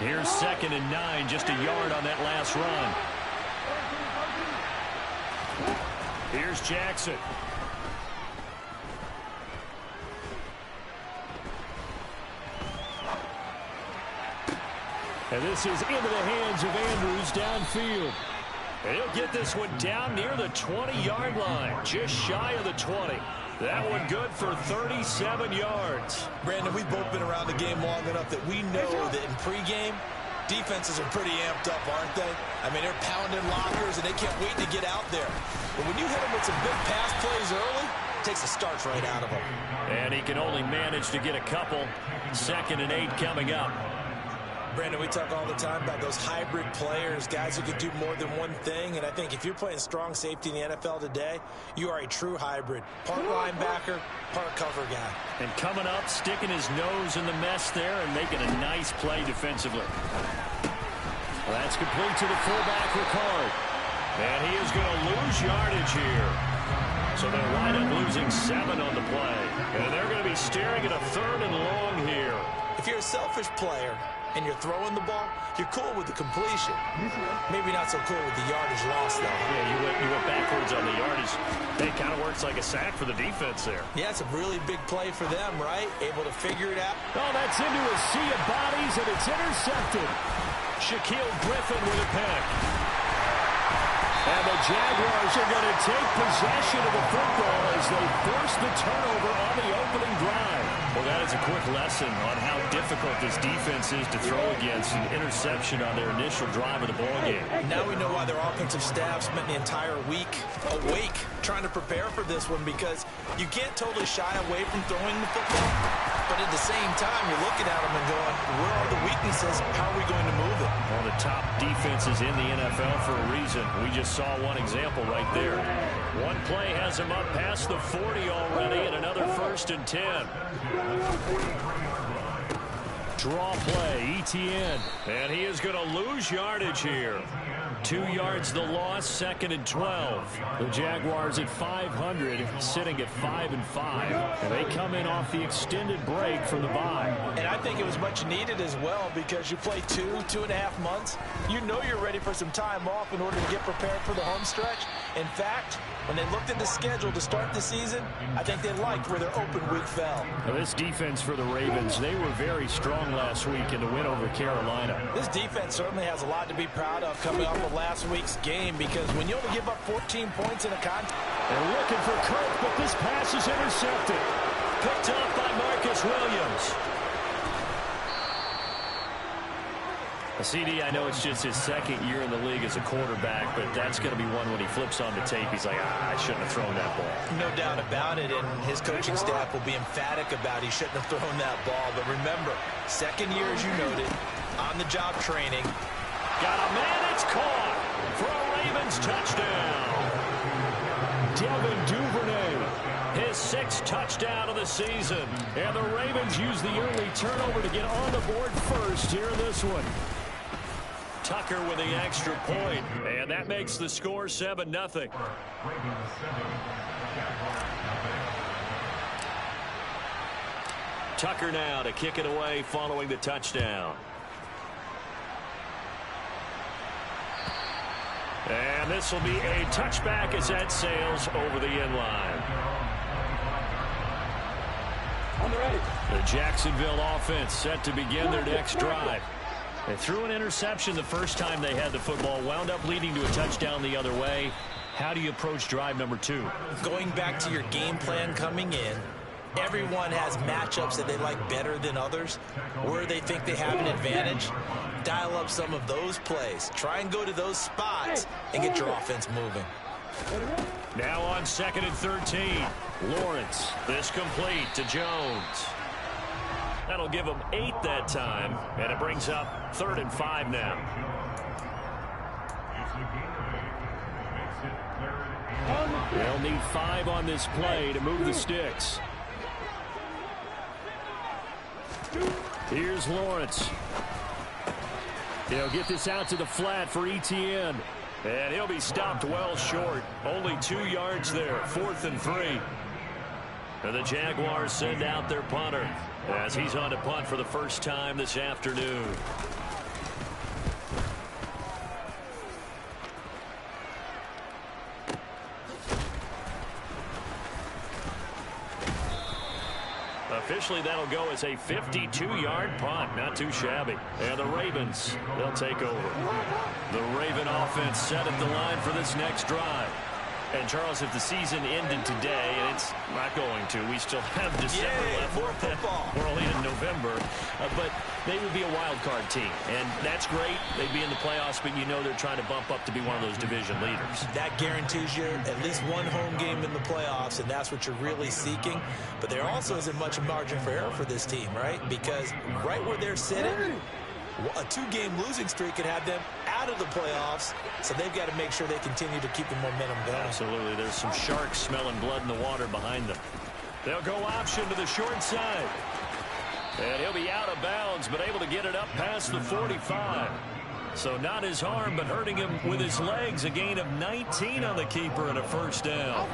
Here's 2nd and 9, just a yard on that last run. Here's Jackson. And this is into the hands of Andrews downfield. And he'll get this one down near the 20-yard line, just shy of the 20. That one good for 37 yards. Brandon, we've both been around the game long enough that we know that in pregame, defenses are pretty amped up, aren't they? I mean, they're pounding lockers, and they can't wait to get out there. But when you hit them with some big pass plays early, it takes the starch right out of them. And he can only manage to get a couple. 2nd and 8 coming up. Brandon, we talk all the time about those hybrid players, guys who can do more than one thing. And I think if you're playing strong safety in the NFL today, you are a true hybrid. Part linebacker, part cover guy. And coming up, sticking his nose in the mess there and making a nice play defensively. Well, that's complete to the fullback, Ricard. And he is going to lose yardage here. So they'll wind up losing 7 on the play. And they're going to be staring at a 3rd and long here. If you're a selfish player and you're throwing the ball, you're cool with the completion. Maybe not so cool with the yardage loss, though. Yeah, you went backwards on the yardage. That kind of works like a sack for the defense there. Yeah, it's a really big play for them, right? Able to figure it out. Oh, that's into a sea of bodies, and it's intercepted. Shaquille Griffin with a pick. And the Jaguars are going to take possession of the football as they force the turnover on the opening drive. Well, that is a quick lesson on how difficult this defense is to throw against an interception on their initial drive of the ballgame. Now we know why their offensive staff spent the entire week awake trying to prepare for this one, because you can't totally shy away from throwing the football, but at the same time, you're looking at them and going, where are the weaknesses? How are we going to move it? One of the top defenses in the NFL for a reason. We just saw one example right there. One play has him up past the 40 already, and another 1st and 10. Draw play, ETN. And he is going to lose yardage here. 2 yards the loss, 2nd and 12. The Jaguars at 500, sitting at 5-5. And they come in off the extended break from the bye. And I think it was much needed as well, because you play 2.5 months. You know you're ready for some time off in order to get prepared for the home stretch. In fact, when they looked at the schedule to start the season, I think they liked where their open week fell. Now, this defense for the Ravens, they were very strong last week in the win over Carolina. This defense certainly has a lot to be proud of coming off of last week's game, because when you only give up 14 points in a contest. They're looking for Kirk, but this pass is intercepted. Picked up by Marcus Williams. CD, I know it's just his 2nd year in the league as a quarterback, but that's going to be one when he flips on the tape. He's like, I shouldn't have thrown that ball. No doubt about it, and his coaching staff will be emphatic about he shouldn't have thrown that ball. But remember, 2nd year, as you noted, on-the-job training. Got a man, it's caught for a Ravens touchdown. Devin Duvernay, his 6th touchdown of the season. And the Ravens use the early turnover to get on the board first here in this one. Tucker with the extra point, and that makes the score 7-0. Tucker now to kick it away following the touchdown. And this will be a touchback as that sails over the end line. The Jacksonville offense set to begin their next drive. They threw an interception the first time they had the football, wound up leading to a touchdown the other way. How do you approach drive number 2? Going back to your game plan coming in, everyone has matchups that they like better than others, where they think they have an advantage. Dial up some of those plays. Try and go to those spots and get your offense moving. Now on 2nd and 13. Lawrence, this complete to Jones. That'll give them 8 that time, and it brings up 3rd and 5 now. They'll need 5 on this play to move the sticks. Here's Lawrence. He'll get this out to the flat for ETN. And he'll be stopped well short. Only 2 yards there. 4th and 3. And the Jaguars send out their punter as he's on to punt for the first time this afternoon. Officially, that'll go as a 52-yard punt. Not too shabby. And the Ravens, they'll take over. The Raven offense set at the line for this next drive. And, Charles, if the season ended today, and it's not going to, we still have December left. More football. We're only in November. But they would be a wild card team. And that's great. They'd be in the playoffs, but you know they're trying to bump up to be one of those division leaders. That guarantees you at least one home game in the playoffs, and that's what you're really seeking. But there also isn't much margin for error for this team, right? Because right where they're sitting, a two-game losing streak could have them out of the playoffs, so they've got to make sure they continue to keep the momentum going. Absolutely. There's some sharks smelling blood in the water behind them. They'll go option to the short side. And he'll be out of bounds, but able to get it up past the 45. So not his arm, but hurting him with his legs. A gain of 19 on the keeper and a first down.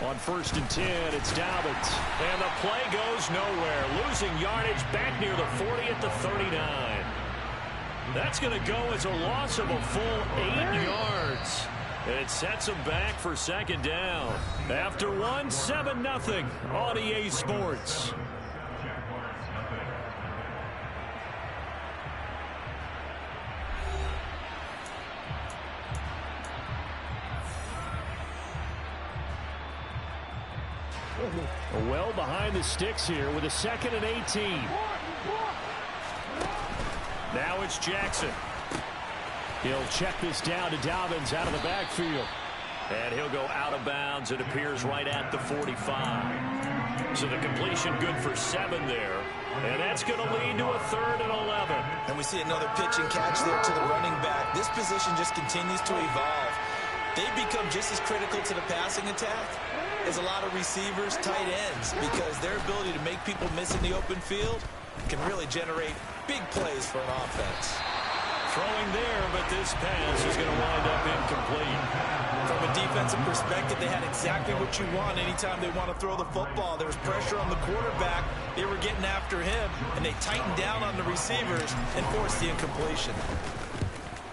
On 1st and 10, it's Dobbins. And the play goes nowhere. Losing yardage back near the 40 at the 39. That's going to go as a loss of a full 8 yards. And it sets them back for second down. After one, 7-0 on EA Sports. Well behind the sticks here with a 2nd and 18. Now it's Jackson. He'll check this down to Dobbins out of the backfield. And he'll go out of bounds. It appears right at the 45. So the completion good for 7 there. And that's going to lead to a 3rd and 11. And we see another pitch and catch there to the running back. This position just continues to evolve. They've become just as critical to the passing attack as a lot of receivers, tight ends, because their ability to make people miss in the open field can really generate big plays for an offense. Throwing there, but this pass is going to wind up incomplete. From a defensive perspective, they had exactly what you want anytime they want to throw the football. There was pressure on the quarterback. They were getting after him, and they tightened down on the receivers and forced the incompletion.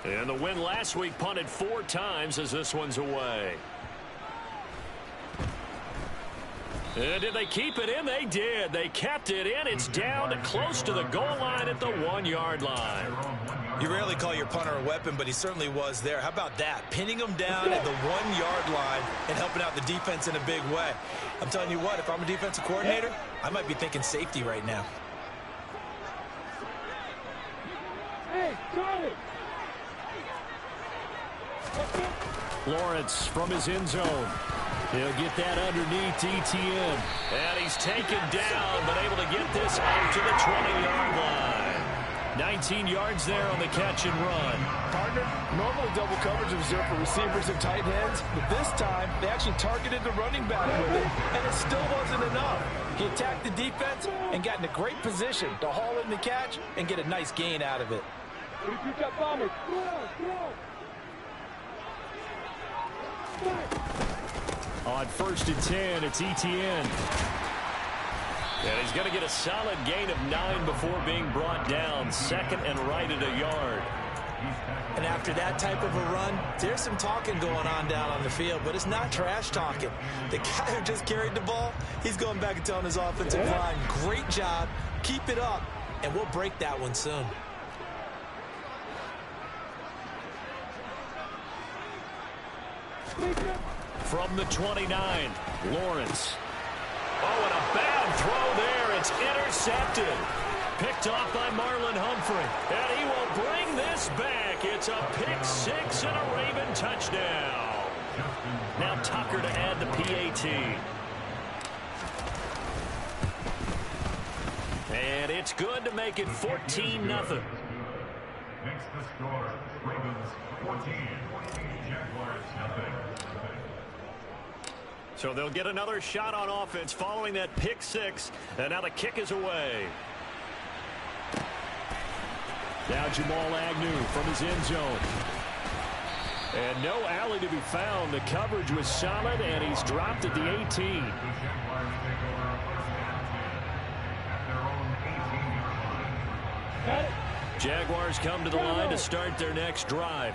And the win last week punted 4 times as this one's away. And did they keep it in? They did. They kept it in. It's down to close to the goal line at the 1-yard line. You rarely call your punter a weapon, but he certainly was there. How about that? Pinning him down at the 1-yard line and helping out the defense in a big way. I'm telling you what, if I'm a defensive coordinator, I might be thinking safety right now. Hey, Charlie! Lawrence from his end zone. He'll get that underneath ETN. And he's taken down, but able to get this out to the 20-yard line. 19 yards there on the catch and run. Partner, normally double coverage is reserved for receivers and tight ends, but this time they actually targeted the running back with it, and it still wasn't enough. He attacked the defense and got in a great position to haul in the catch and get a nice gain out of it. On 1st and 10, it's ETN. And he's going to get a solid gain of 9 before being brought down. 2nd and right at a yard. And after that type of a run, there's some talking going on down on the field, but it's not trash talking. The guy who just carried the ball, he's going back and telling his offensive line, great job, keep it up, and we'll break that one soon. From the 29, Lawrence. Oh, and a bad throw there. It's intercepted. Picked off by Marlon Humphrey. And he will bring this back. It's a pick 6 and a Raven touchdown. Now Tucker to add the PAT. And it's good to make it 14-0. Next the score, Ravens 14, Jaguars nothing. So they'll get another shot on offense following that pick 6. And now the kick is away. Now Jamal Agnew from his end zone. And no alley to be found. The coverage was solid, and he's dropped at the 18. Jaguars come to the line to start their next drive.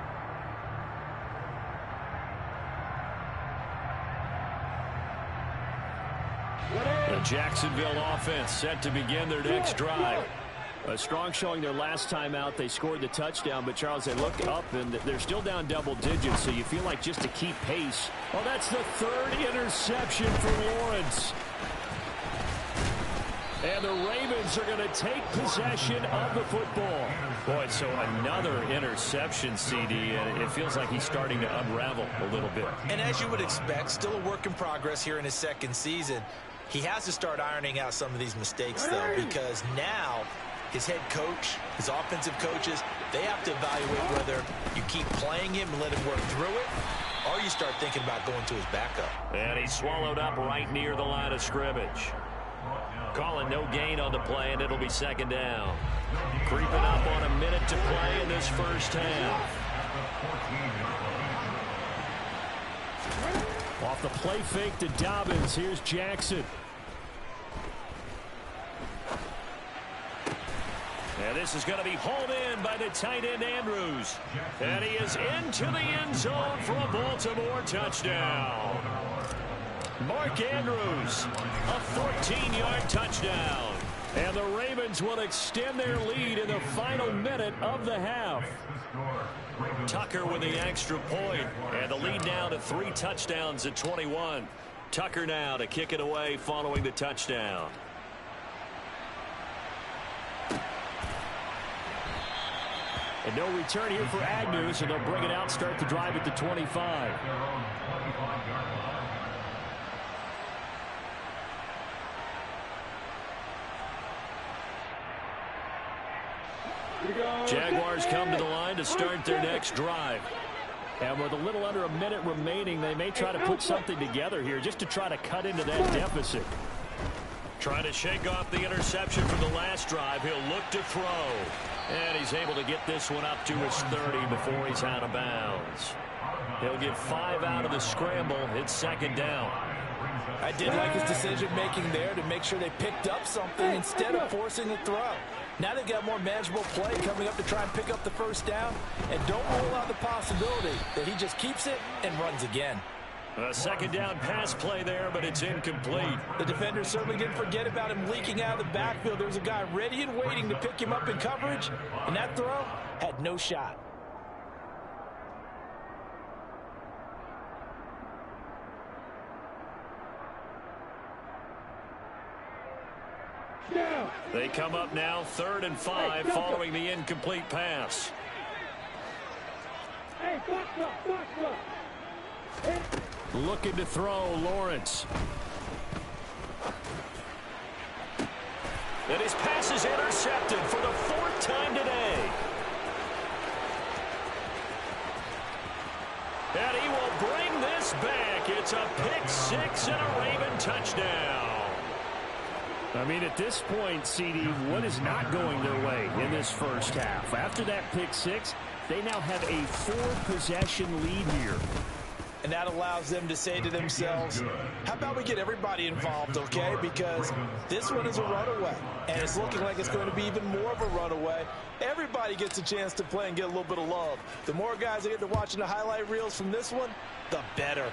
Jacksonville offense set to begin their next drive. A strong showing their last time out. They scored the touchdown, but Charles, they look up and they're still down double digits, so you feel like just to keep pace. Oh, that's the third interception for Lawrence. And the Ravens are going to take possession of the football. Boy, so another interception, CD, and it feels like he's starting to unravel a little bit. And as you would expect, still a work in progress here in his second season. He has to start ironing out some of these mistakes, though, because now his head coach, his offensive coaches, they have to evaluate whether you keep playing him and let him work through it, or you start thinking about going to his backup. And he's swallowed up right near the line of scrimmage. Calling no gain on the play, and it'll be second down. Creeping up on a minute to play in this first half. Off the play fake to Dobbins. Here's Jackson. And this is going to be hauled in by the tight end Andrews. And he is into the end zone for a Baltimore touchdown. Mark Andrews, a 14-yard touchdown. And the Ravens will extend their lead in the final minute of the half. Tucker with the extra point, and the lead now to 3 touchdowns at 21. Tucker now to kick it away following the touchdown. And no return here for Agnew, so they'll bring it out, start the drive at the 25. Jaguars come to the line to start their next drive. And with a little under a minute remaining, they may try to put something together here just to try to cut into that deficit. Trying to shake off the interception from the last drive. He'll look to throw. And he's able to get this one up to his 30 before he's out of bounds. He'll get 5 out of the scramble. It's second down. I did like his decision-making there to make sure they picked up something instead of forcing the throw. Now they've got more manageable play coming up to try and pick up the first down. And don't rule out the possibility that he just keeps it and runs again. A second down pass play there, but it's incomplete. The defender certainly didn't forget about him leaking out of the backfield. There was a guy ready and waiting to pick him up in coverage, and that throw had no shot. They come up now 3rd and 5 following the incomplete pass. Looking to throw, Lawrence. And his pass is intercepted for the 4th time today. And he will bring this back. It's a pick 6 and a Raven touchdown. I mean, at this point, CD, what is not going their way in this first half? After that pick 6, they now have a 4-possession lead here. And that allows them to say to themselves, how about we get everybody involved, okay? Because this one is a runaway, and it's looking like it's going to be even more of a runaway. Everybody gets a chance to play and get a little bit of love. The more guys that get to watching the highlight reels from this one, the better.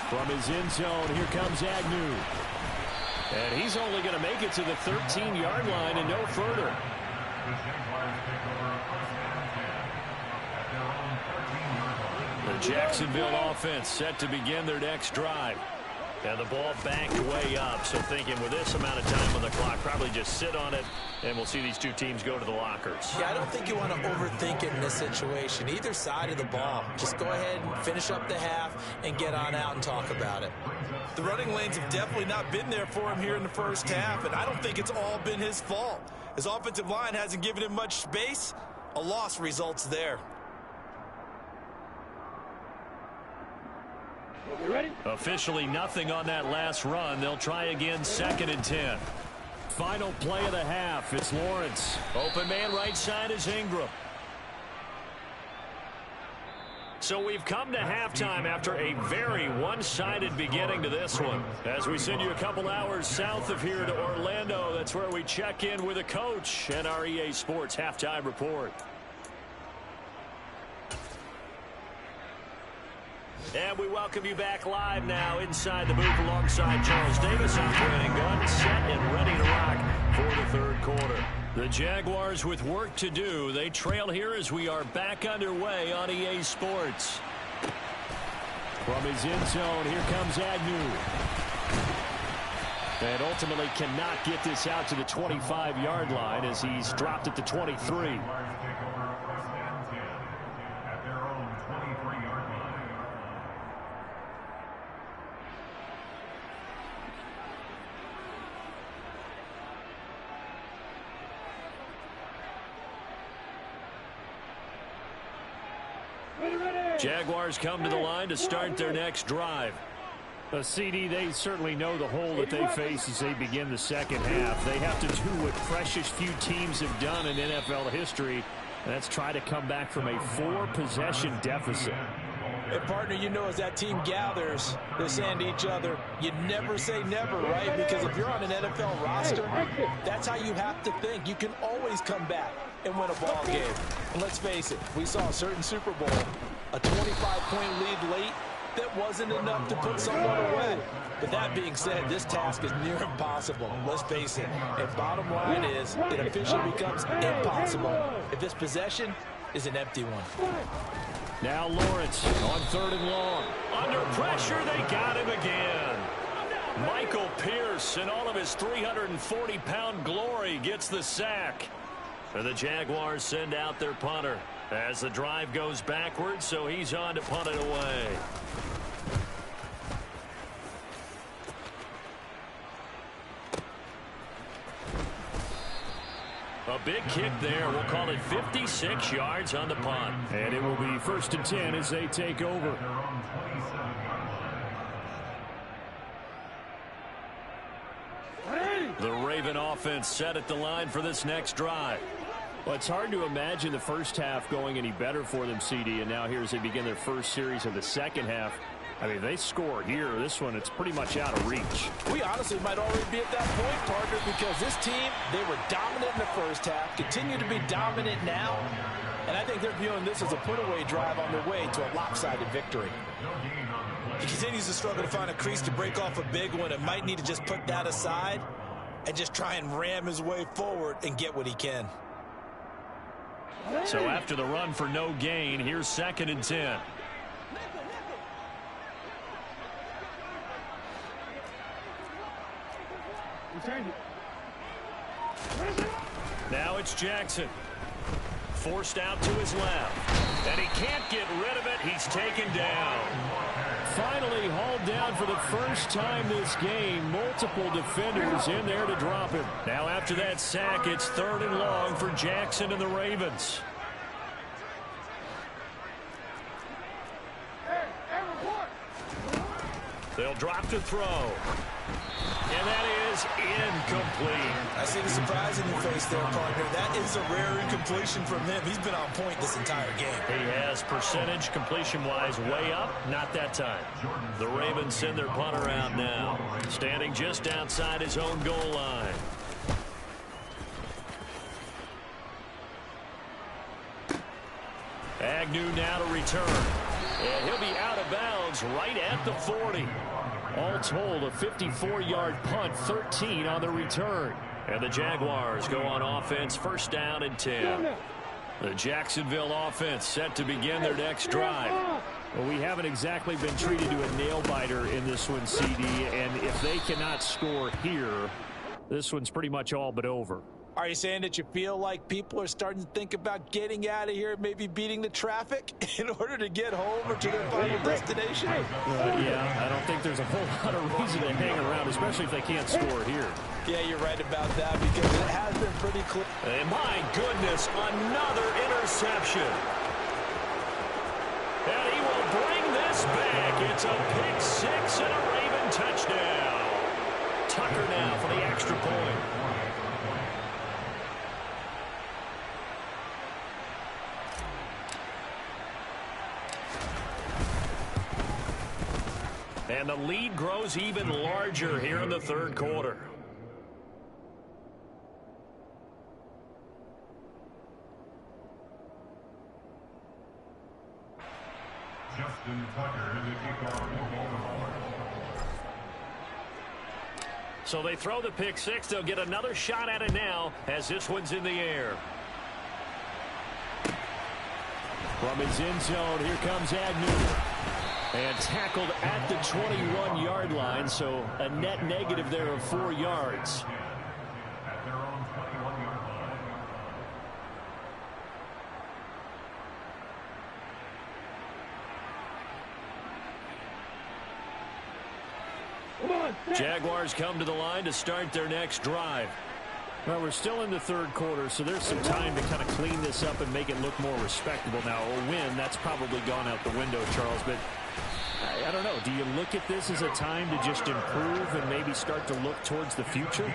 From his end zone, here comes Agnew. And he's only going to make it to the 13-yard line and no further. The Jacksonville offense set to begin their next drive. And the ball backed way up, so thinking with this amount of time on the clock, probably just sit on it, and we'll see these two teams go to the lockers. Yeah, I don't think you want to overthink it in this situation. Either side of the ball. Just go ahead and finish up the half and get on out and talk about it. The running lanes have definitely not been there for him here in the first half, and I don't think it's all been his fault. His offensive line hasn't given him much space. A loss results there. Ready? Officially nothing on that last run. They'll try again 2nd and 10. Final play of the half. It's Lawrence. Open man right side is Ingram. So we've come to halftime after a very one-sided beginning to this one. As we send you a couple hours south of here to Orlando, that's where we check in with a coach and our EA Sports halftime report. And we welcome you back live now inside the booth alongside Charles Davis, operating gun, set and ready to rock for the third quarter. The Jaguars with work to do. They trail here as we are back underway on EA Sports. From his end zone, here comes Agnew. And ultimately cannot get this out to the 25-yard line as he's dropped at the 23. Jaguars come to the line to start their next drive. CD, they certainly know the hole that they face as they begin the second half. They have to do what precious few teams have done in NFL history, and that's try to come back from a 4-possession deficit. And, partner, you know as that team gathers, they're saying to each other, you never say never, right? Because if you're on an NFL roster, that's how you have to think. You can always come back and win a ball game. And let's face it, we saw a certain Super Bowl, a 25-point lead late, that wasn't enough to put someone away. But that being said, this task is near impossible. Let's face it. And bottom line is, it officially becomes impossible if this possession is an empty one. Now Lawrence on 3rd and long. Under pressure, they got him again. Michael Pierce, in all of his 340-pound glory, gets the sack. And the Jaguars send out their punter as the drive goes backwards, so he's on to punt it away. A big kick there. We'll call it 56 yards on the punt. And it will be 1st and 10 as they take over. The Raven offense set at the line for this next drive. Well, it's hard to imagine the first half going any better for them, CD. And now here as they begin their first series of the second half. I mean, they score here. This one, it's pretty much out of reach. We honestly might already be at that point, partner, because this team, they were dominant in the first half, continue to be dominant now, and I think they're viewing this as a put-away drive on their way to a lopsided victory. He continues to struggle to find a crease to break off a big one and might need to just put that aside and just try and ram his way forward and get what he can. So after the run for no gain, here's 2nd and 10. Now it's Jackson. Forced out to his left. And he can't get rid of it. He's taken down. Finally hauled down for the first time this game. Multiple defenders in there to drop him. Now after that sack, it's 3rd and long for Jackson and the Ravens. They'll drop to throw. And that is incomplete. I see the surprise in your face there, partner. That is a rare incompletion from him. He's been on point this entire game. He has percentage completion-wise way up. Not that time. The Ravens send their punter out now. Standing just outside his own goal line. Agnew now to return. And he'll be out of bounds right at the 40. All told, a 54-yard punt, 13 on the return. And the Jaguars go on offense, 1st down and 10. The Jacksonville offense set to begin their next drive. Well, we haven't exactly been treated to a nail-biter in this one, CD. And if they cannot score here, this one's pretty much all but over. Are you saying that you feel like people are starting to think about getting out of here, maybe beating the traffic in order to get home or to their final destination? Yeah, I don't think there's a whole lot of reason to hang around, especially if they can't score here. Yeah, you're right about that because it has been pretty clear. And my goodness, another interception. And he will bring this back. It's a pick six and a Raven touchdown. Tucker now for the extra point. And the lead grows even larger here in the third quarter. Justin Tucker to kick off for Baltimore. So they throw the pick six. They'll get another shot at it now as this one's in the air. From his end zone, here comes Agnew. And tackled at the 21-yard line, so a net negative there of 4 yards. At their own 21-yard line. Jaguars come to the line to start their next drive. Well, we're still in the third quarter, so there's some time to kind of clean this up and make it look more respectable. Now, a win, that's probably gone out the window, Charles, but I don't know. Do you look at this as a time to just improve and maybe start to look towards the future?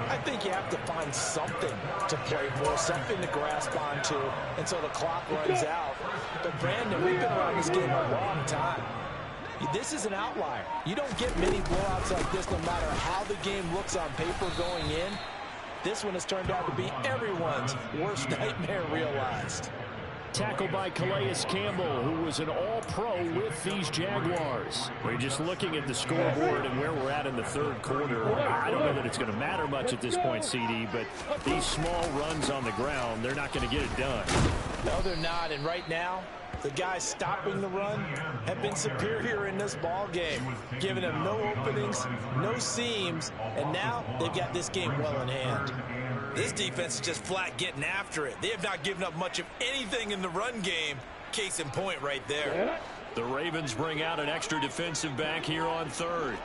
I think you have to find something to play for, something to grasp onto until the clock runs out. But, Brandon, we've been around this game a long time. This is an outlier. You don't get many blowouts like this no matter how the game looks on paper going in. This one has turned out to be everyone's worst nightmare realized. Tackled by Calais Campbell, who was an all-pro with these Jaguars. We're just looking at the scoreboard and where we're at in the third quarter. I don't know that it's going to matter much at this point, CD, but these small runs on the ground, they're not going to get it done. No, they're not, and right now, the guys stopping the run have been superior in this ball game, giving them no openings, no seams, and now they've got this game well in hand. This defense is just flat getting after it. They have not given up much of anything in the run game. Case in point right there. The Ravens bring out an extra defensive back here on third.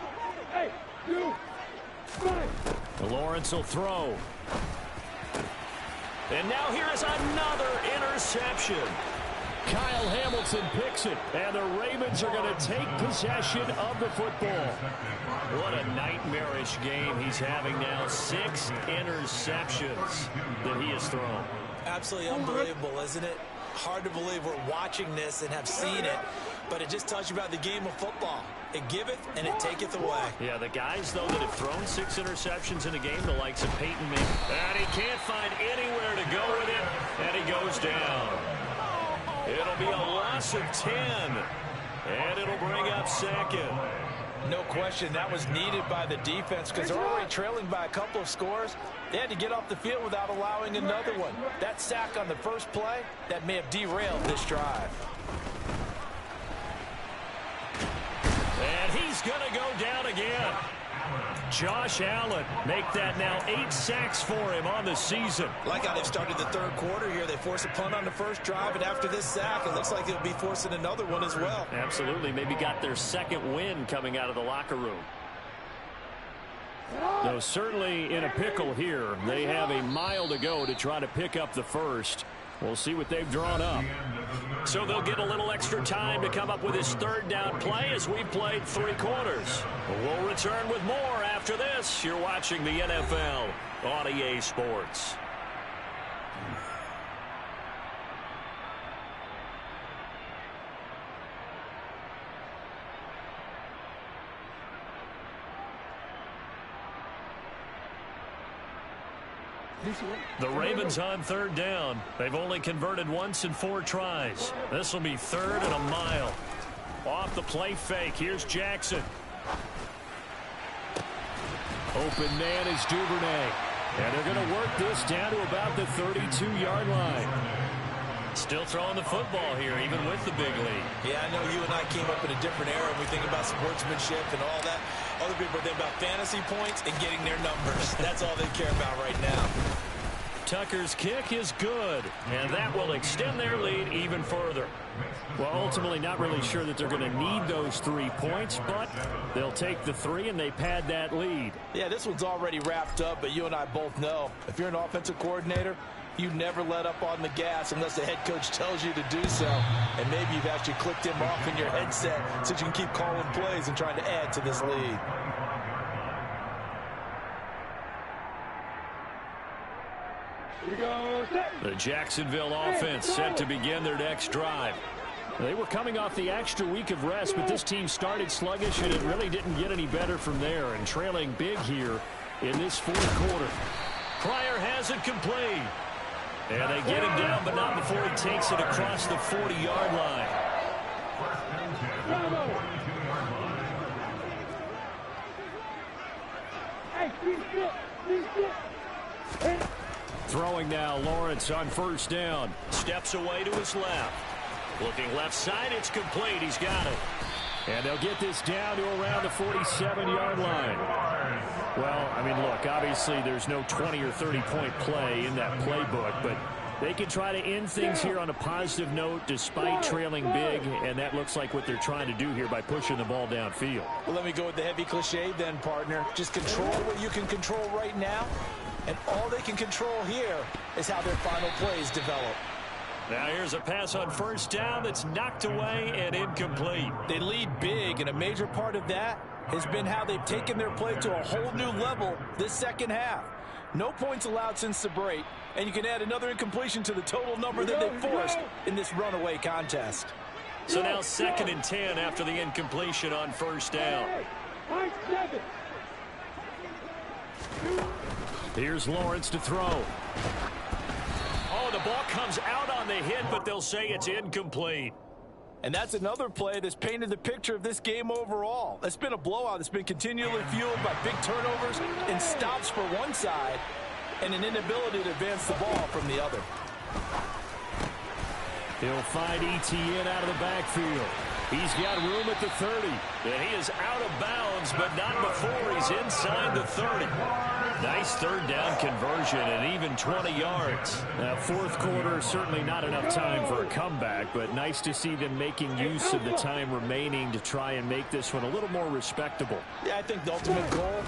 Lawrence will throw. And now here is another interception. Kyle Hamilton picks it, and the Ravens are going to take possession of the football. What a nightmarish game he's having now. 6 interceptions that he has thrown. Absolutely unbelievable, isn't it? Hard to believe we're watching this and have seen it, but it just tells you about the game of football. It giveth and it taketh away. Yeah, the guys, though, that have thrown 6 interceptions in a game, the likes of Peyton Manning, and he can't find anywhere to go with it, and he goes down. It'll be a loss of 10, and it'll bring up second. No question, that was needed by the defense because they're already trailing by a couple of scores. They had to get off the field without allowing another one. That sack on the first play, that may have derailed this drive. And he's going to go down again. Josh Allen make that now 8 sacks for him on the season. Like how they've started the third quarter here. They force a punt on the first drive, and after this sack, it looks like they'll be forcing another one as well. Absolutely. Maybe got their second win coming out of the locker room. Though certainly in a pickle here. They have a mile to go to try to pick up the first. We'll see what they've drawn up. So they'll get a little extra time to come up with his third down play as we've played 3 quarters. We'll return with more after this. You're watching the NFL on EA Sports. The Ravens on third down. They've only converted once in 4 tries. This will be third and a mile. Off the play fake. Here's Jackson. Open man is Duvernay. And they're going to work this down to about the 32-yard line. Still throwing the football here, even with the big lead. Yeah, I know you and I came up in a different era, and we think about sportsmanship and all that. Other people are thinking about fantasy points and getting their numbers. That's all they care about right now. Tucker's kick is good, and that will extend their lead even further. Well, ultimately not really sure that they're going to need those 3 points, but they'll take the 3 and they pad that lead. Yeah, this one's already wrapped up, but you and I both know if you're an offensive coordinator, you never let up on the gas unless the head coach tells you to do so. And maybe you've actually clicked him off in your headset so you can keep calling plays and trying to add to this lead. The Jacksonville offense set to begin their next drive. They were coming off the extra week of rest, but this team started sluggish, and it really didn't get any better from there, and trailing big here in this fourth quarter. Pryor has it complete. And they get him down, but not before he takes it across the 40-yard line. Throwing now, Lawrence on first down. Steps away to his left. Looking left side, it's complete. He's got it. And they'll get this down to around the 47-yard line. Well, I mean, look, obviously there's no 20 or 30-point play in that playbook, but they can try to end things here on a positive note despite trailing big, and that looks like what they're trying to do here by pushing the ball downfield. Well, let me go with the heavy cliche then, partner. Just control what you can control right now, and all they can control here is how their final plays develop. Now here's a pass on first down that's knocked away and incomplete. They lead big, and a major part of that has been how they've taken their play to a whole new level this second half. No points allowed since the break, and you can add another incompletion to the total number that they forced in this runaway contest. So now 2nd and 10 after the incompletion on first down. Here's Lawrence to throw. Oh, the ball comes out on the hit, but they'll say it's incomplete. And that's another play that's painted the picture of this game overall. It's been a blowout that's been continually fueled by big turnovers and stops for one side and an inability to advance the ball from the other. He'll find ETN out of the backfield. He's got room at the 30. And he is out of bounds, but not before he's inside the 30. Nice third down conversion and even 20 yards. Fourth quarter, certainly not enough time for a comeback, but nice to see them making use of the time remaining to try and make this one a little more respectable. Yeah, I think the ultimate goal,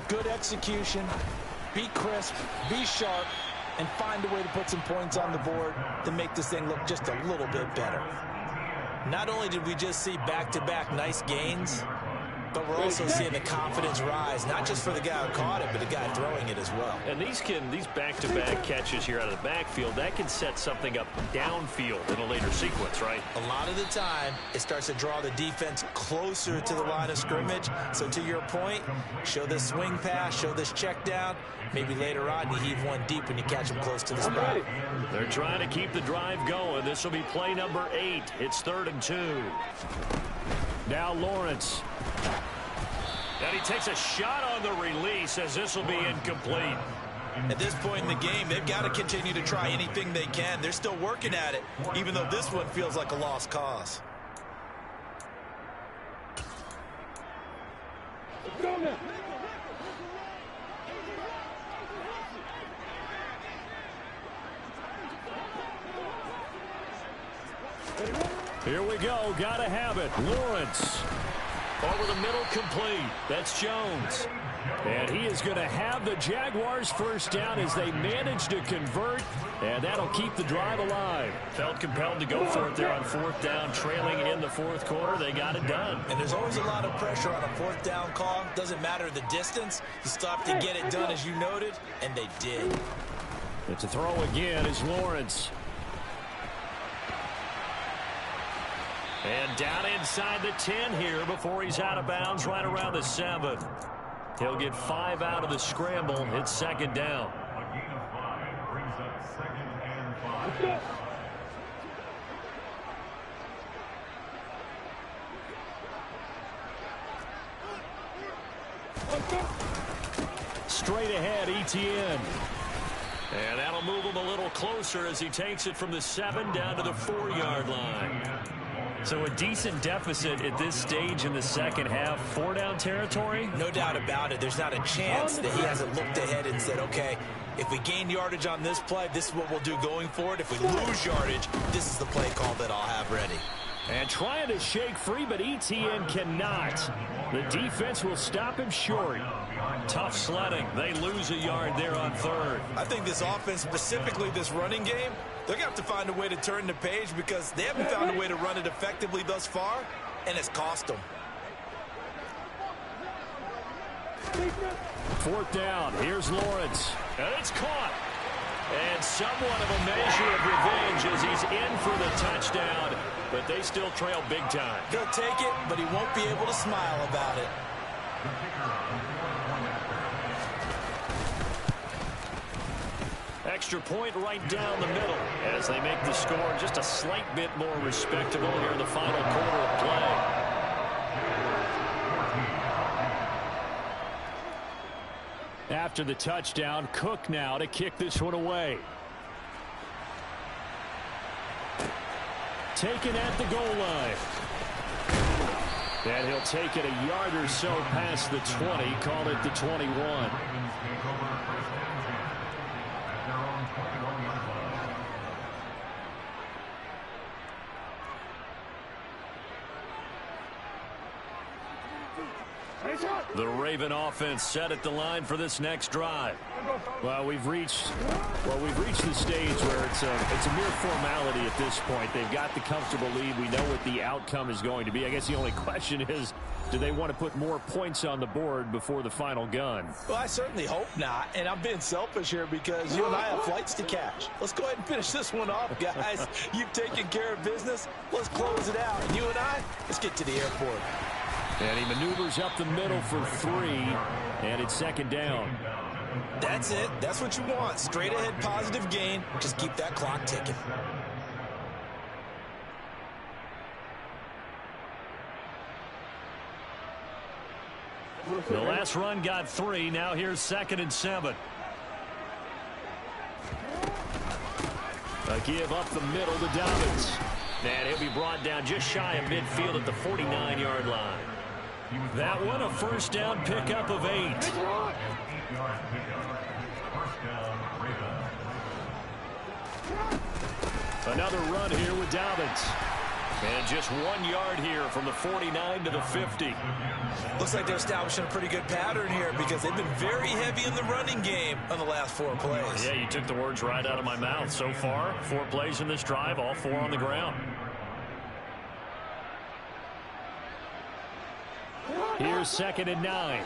good execution, be crisp, be sharp, and find a way to put some points on the board to make this thing look just a little bit better. Not only did we just see back-to-back nice gains, but we're also seeing the confidence rise, not just for the guy who caught it, but the guy throwing it as well. And these back-to-back catches here out of the backfield, that can set something up downfield in a later sequence, right? A lot of the time, it starts to draw the defense closer to the line of scrimmage. So to your point, show this swing pass, show this check down. Maybe later on you heave one deep when you catch them close to the spot. They're trying to keep the drive going. This will be play number 8. It's 3rd and 2. Now Lawrence. And he takes a shot on the release as this will be incomplete. At this point in the game, they've got to continue to try anything they can. They're still working at it, even though this one feels like a lost cause. Go now. Here we go. Gotta have it. Lawrence. Over the middle, complete. That's Jones. And he is going to have the Jaguars first down as they manage to convert, and that'll keep the drive alive. Felt compelled to go for it there on 4th down, trailing in the 4th quarter. They got it done. And there's always a lot of pressure on a 4th down call. Doesn't matter the distance. You stop to get it done, as you noted, and they did. It's a throw again is Lawrence. And down inside the 10 here before he's out of bounds right around the 7. He'll get 5 out of the scramble. It's 2nd down. A gain of 5 brings up 2nd and 5. Straight ahead, ETN. And that'll move him a little closer as he takes it from the 7 down to the 4-yard line. So a decent deficit at this stage in the second half. 4-down territory? No doubt about it. There's not a chance that he hasn't looked ahead and said, okay, if we gain yardage on this play, this is what we'll do going forward. If we lose yardage, this is the play call that I'll have ready. And trying to shake free, but ETN cannot. The defense will stop him short. Tough sledding. They lose a yard there on 3rd. I think this offense, specifically this running game, they're going to have to find a way to turn the page because they haven't found a way to run it effectively thus far, and it's cost them. 4th down. Here's Lawrence. And it's caught. And somewhat of a measure of revenge as he's in for the touchdown. But they still trail big time. He'll take it, but he won't be able to smile about it. extra point right down the middle as they make the score just a slight bit more respectable here in the final quarter of play. After the touchdown, Cook now to kick this one away. Taken at the goal line. And he'll take it a yard or so past the 20, call it the 21. The Raven offense set at the line for this next drive. Well, we've reached the stage where it's a mere formality at this point. They've got the comfortable lead. We know what the outcome is going to be. I guess the only question is, do they want to put more points on the board before the final gun? Well, I certainly hope not, and I'm being selfish here because you and I have flights to catch. Let's go ahead and finish this one off, guys. You've taken care of business. Let's close it out. And you and I, let's get to the airport. And he maneuvers up the middle for 3, and it's second down. That's it. That's what you want. Straight ahead positive gain. Just keep that clock ticking. The last run got 3. Now here's 2nd and 7. A give up the middle to Dobbins. And he'll be brought down just shy of midfield at the 49-yard line. That one a first down pickup of 8. Another run here with Dobbins. And just 1 yard here from the 49 to the 50. Looks like they're establishing a pretty good pattern here because they've been very heavy in the running game on the last 4 plays. Yeah, you took the words right out of my mouth. So far, 4 plays in this drive, all 4 on the ground. Here's 2nd and 9.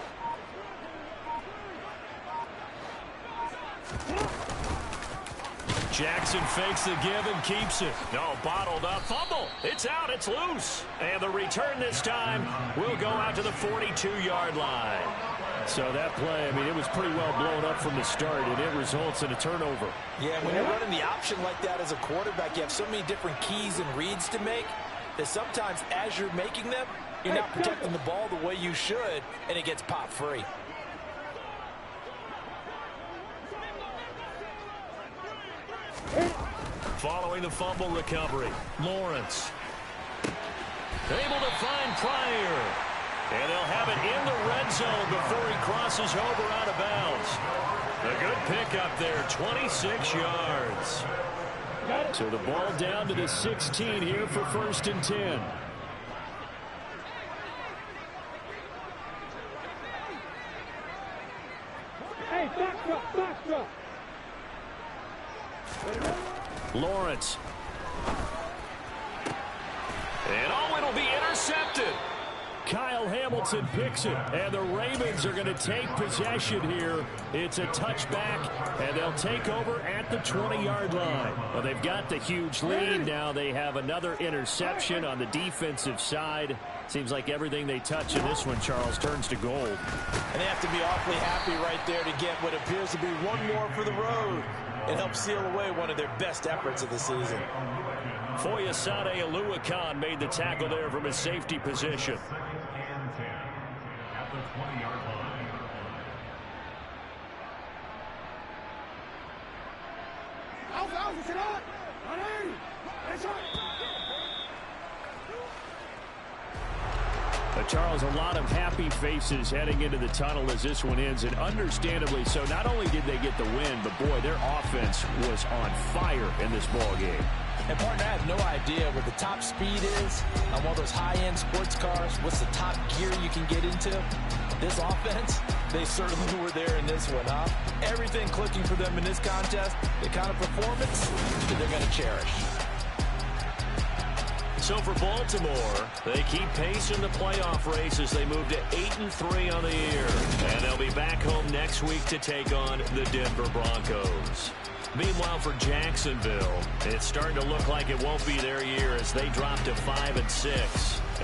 Jackson fakes the give and keeps it. No, bottled up. Fumble. It's out. It's loose. And the return this time will go out to the 42-yard line. So that play, I mean, it was pretty well blown up from the start, and it results in a turnover. Yeah, when you're running the option like that as a quarterback, you have so many different keys and reads to make that sometimes as you're making them, you're not protecting the ball the way you should, and it gets popped free. Following the fumble recovery, Lawrence. Able to find Pryor. And they'll have it in the red zone before he crosses over out of bounds. A good pickup there, 26 yards. So the ball down to the 16 here for 1st and 10. Hey, back drop. Lawrence. And it'll be intercepted. Kyle Hamilton picks it, and the Ravens are going to take possession here. It's a touchback, and they'll take over at the 20-yard line. Well, they've got the huge lead. Now they have another interception on the defensive side. Seems like everything they touch in this one, Charles, turns to gold. And they have to be awfully happy right there to get what appears to be one more for the road and help seal away one of their best efforts of the season. Foyesade Aluakan made the tackle there from his safety position. At the 20-yard line. Charles, a lot of happy faces heading into the tunnel as this one ends, and understandably so. Not only did they get the win, but boy, their offense was on fire in this ball game. And partner, I have no idea what the top speed is on one of those high-end sports cars. What's the top gear you can get into? This offense, they certainly were there in this one, huh? Everything clicking for them in this contest, the kind of performance that they're going to cherish. So for Baltimore, they keep pace in the playoff race as they move to 8-3 on the year. And they'll be back home next week to take on the Denver Broncos. Meanwhile, for Jacksonville, it's starting to look like it won't be their year as they drop to 5-6.